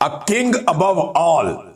a king above all,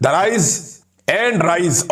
the rise and rise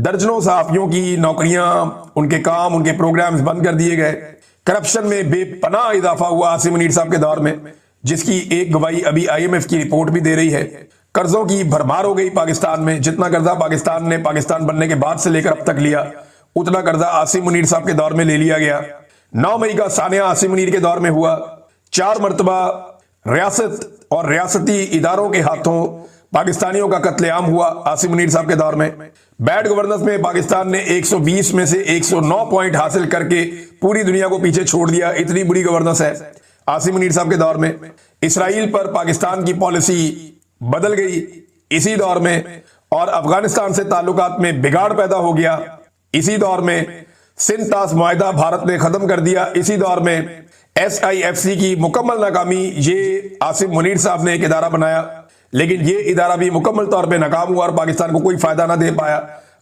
दर्जनों सहाफियों की नौकरियां, उनके काम, उनके प्रोग्राम्स बंद कर दिए गए। करप्शन में बेपनाह इजाफा हुआ आसिम मुनीर साहब के दौर में, जिसकी एक गवाही अभी IMF की रिपोर्ट भी दे रही है। कर्जों की भरमार हो गई पाकिस्तान में। जितना कर्जा पाकिस्तान ने पाकिस्तान बनने के बाद से लेकर अब तक लिया, उतना कर्जा आसिम मुनीर साहब के दौर में ले लिया गया। 9 मई का सानिया आसिम मुनीर के दौर में हुआ। 4 मरतबा रियासत और रियासती इदारों के हाथों पाकिस्तानियों का कत्लेआम हुआ आसिम मुनीर साहब के दौर में। बैड गवर्नेंस में पाकिस्तान ने 120 में से 109 पॉइंट हासिल करके पूरी दुनिया को पीछे छोड़ दिया। इतनी बुरी गवर्नेंस है आसिम मुनीर साहब के दौर में। इसराइल पर पाकिस्तान की पॉलिसी बदल गई इसी दौर में, और अफगानिस्तान से ताल्लुकात में बिगाड़ पैदा हो गया इसी दौर में। सिंध तास मुआहिदा भारत ने खत्म कर दिया इसी दौर में। SIFC की मुकम्मल नाकामी, ये आसिम मुनीर साहब ने एक इदारा बनाया, लेकिन ये इदारा भी मुकम्मल तौर पे नाकाम हुआ और पाकिस्तान को कोई फायदा ना दे पाया।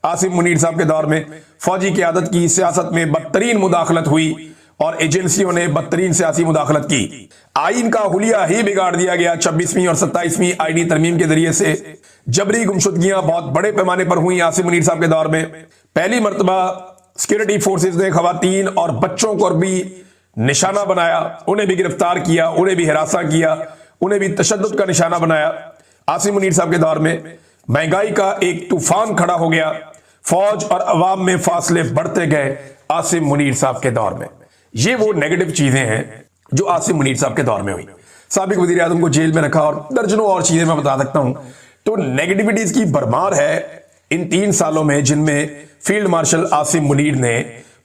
आसिम मुनीर साहब के दौर में फौजी क़यादत की सियासत में बदतरीन मुदाखलत हुई और एजेंसियों ने बदतरीन सियासी मुदाखलत की। आइन का हुलिया ही बिगाड़ दिया गया। 26वीं और 27वीं आईनी तरमीम के जरिए से जबरी गुमशुदगियां बहुत बड़े पैमाने पर हुई आसिम मुनीर साहब के दौर में। पहली मरतबा सिक्योरिटी फोर्सेस ने खवातीन और बच्चों को भी निशाना बनाया, उन्हें भी गिरफ्तार किया, उन्हें भी हिरासा किया, उन्हें भी तशद्दुद का निशाना बनाया। आसिम मुनीर साहब के दौर में महंगाई का एक तूफान खड़ा हो गया। फौज और अवाम में फासले बढ़ते गए आसिम मुनीर साहब के दौर में। ये वो नेगेटिव चीजें हैं जो आसिम मुनीर साहब के दौर में हुई। साबिक वजीर आजम को जेल में रखा और दर्जनों और चीजें मैं बता सकता हूं। तो नेगेटिविटीज की भरमार है इन 3 सालों में, जिनमें फील्ड मार्शल आसिम मुनीर ने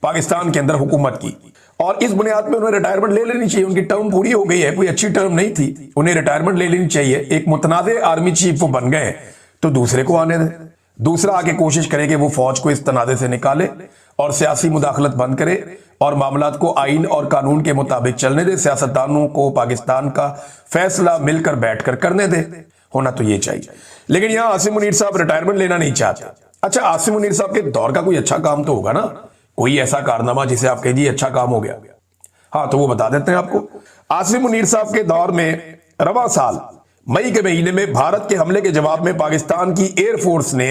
पाकिस्तान के अंदर हुकूमत की। और इस बुनियाद पे उन्हें रिटायरमेंट ले लेनी चाहिए। उनकी टर्म पूरी हो गई है, कोई अच्छी टर्म नहीं थी, उन्हें रिटायरमेंट ले लेनी चाहिए। एक मुतनाज़े आर्मी चीफ वो बन गए, तो दूसरे को आने दें। दूसरा आके कोशिश करे कि वो फौज को इस तनाज़े से निकाले और सियासी मुदाखलत बंद करे और मामलात को आइन और कानून के मुताबिक चलने दे। सियासतदानों को पाकिस्तान का फैसला मिलकर बैठकर करने दे। होना तो ये चाहिए। लेकिन यहां आसिम मुनीर साहब रिटायरमेंट लेना नहीं चाहते। अच्छा, आसिम मुनीर साहब के दौर का कोई अच्छा काम तो होगा ना, कोई ऐसा कारनामा जिसे आप कह दिए अच्छा काम हो गया। हाँ, तो वो बता देते हैं आपको। आसिम मुनीर साहब के दौर में रवां साल मई के महीने में भारत के हमले के जवाब में पाकिस्तान की एयरफोर्स ने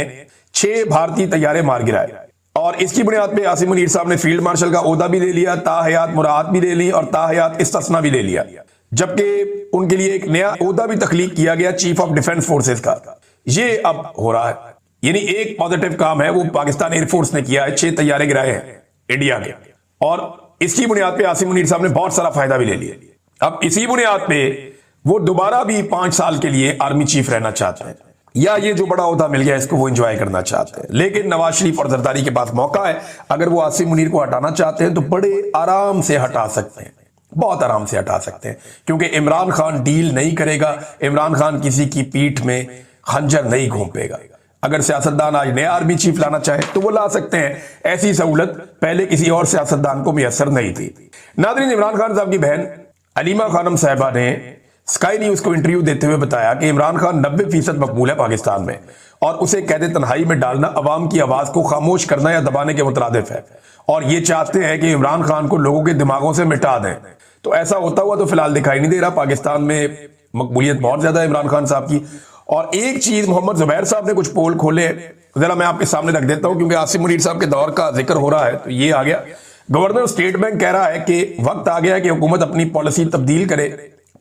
6 भारतीय तैयारे मार गिराए और इसकी बुनियाद पे आसिम मुनीर साहब ने फील्ड मार्शल का ओहदा भी ले लिया, ताहयात मुराद भी ले ली और ताहयात इस्तिस्ना भी ले लिया। जबकि उनके लिए एक नया ओहदा भी तख्लीक किया गया, चीफ ऑफ डिफेंस फोर्सेस का। ये अब हो रहा है, यानी एक पॉजिटिव काम है वो पाकिस्तान एयरफोर्स ने किया है। 6 तैयारे गिराए हैं इंडिया के, और इसकी बुनियाद पे आसिम मुनीर साहब ने बहुत सारा फायदा भी ले लिया। अब इसी बुनियाद पे वो दोबारा भी 5 साल के लिए आर्मी चीफ रहना चाहते हैं, या ये जो बड़ा ओहदा मिल गया इसको वो एंजॉय करना चाहते हैं। लेकिन नवाज शरीफ और जरदारी के पास मौका है, अगर वो आसिम मुनीर को हटाना चाहते हैं तो बड़े आराम से हटा सकते हैं, बहुत आराम से हटा सकते हैं, क्योंकि इमरान खान डील नहीं करेगा। इमरान खान किसी की पीठ में खंजर नहीं घोंपेगा। अगर सियासतदान आज नया आर्मी चीफ लाना चाहे तो वो ला सकते हैं। ऐसी सहूलत पहले किसी और सियासतदान को मुयसर नहीं थी। नादरीन, इमरान खान साहब की बहन अलीमा खानम साहिबा ने स्काई न्यूज को इंटरव्यू देते हुए बताया कि इमरान खान 90% मकबूल है पाकिस्तान में, और उसे कैद तन्हाई में डालना अवाम की आवाज को खामोश करना या दबाने के मुतरादिफ है, और ये चाहते हैं कि इमरान खान को लोगों के दिमागों से मिटा दें। तो ऐसा होता हुआ तो फिलहाल दिखाई नहीं दे रहा। पाकिस्तान में मकबूलियत बहुत ज्यादा है इमरान खान साहब की। और एक चीज मोहम्मद जुबैर साहब ने कुछ पोल खोले, जरा मैं आपके सामने रख देता हूं, क्योंकि आसिम मुनीर साहब के दौर का जिक्र हो रहा है तो ये आ गया। गवर्नर स्टेट बैंक कह रहा है कि वक्त आ गया है कि हुकूमत अपनी पॉलिसी तब्दील करे।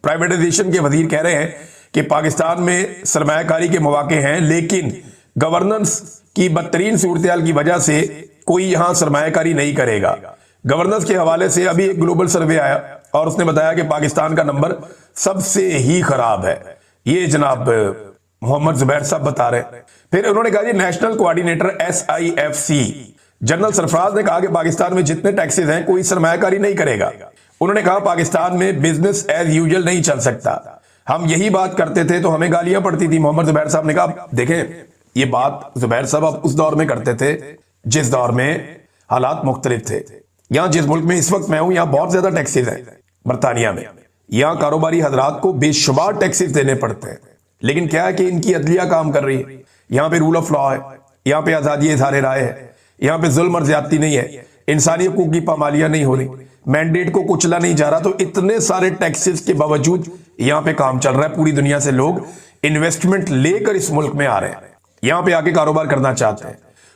प्राइवेटाइजेशन के वजीर कह रहे हैं कि पाकिस्तान में सरमायाकारी के मौके हैं, लेकिन गवर्नेंस की बदतरीन सूरत की वजह से कोई यहां सरमायाकारी नहीं करेगा। गवर्नेंस के हवाले से अभी एक ग्लोबल सर्वे आया और उसने बताया कि पाकिस्तान का नंबर सबसे ही खराब है। ये जनाब मोहम्मद जुबैर साहब बता रहे हैं। फिर उन्होंने कहा जी, national coordinator SIFC general Sarfaraz ने कहा कि पाकिस्तान में जितने टैक्सेस हैं कोई सरमायाकारी नहीं करेगा। उन्होंने कहा पाकिस्तान में बिजनेस एज यूजुअल नहीं चल सकता। हम यही बात करते थे तो हमें गालियां पड़ती थी। मोहम्मद जुबैर साहब ने कहा देखें, ये बात जुबैर साहब आप उस दौर में करते थे जिस दौर में हालात मुख्तलिफ थे। यहां जिस मुल्क में इस वक्त मैं हूं, यहां बहुत ज्यादा टैक्सेस हैं बरतानिया में। यहां कारोबारी हजरात को बेशुमार टैक्सेस देने पड़ते हैं, लेकिन क्या है कि इनकी अदलिया काम कर रही है। यहां पे रूल ऑफ लॉ है, यहां पे आजादी इज़हार राय है, यहां पे जुल्म और ज्यादती नहीं है, इंसानी हकूक की पामालियां नहीं हो रही, मैंडेट को कुचला नहीं जा रहा। तो इतने सारे टैक्सेस के बावजूद यहां पे काम चल रहा है। पूरी दुनिया से लोग इन्वेस्टमेंट लेकर इस मुल्क में आ रहे हैं, यहां पे आके कारोबार करना चाहते हैं।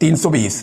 320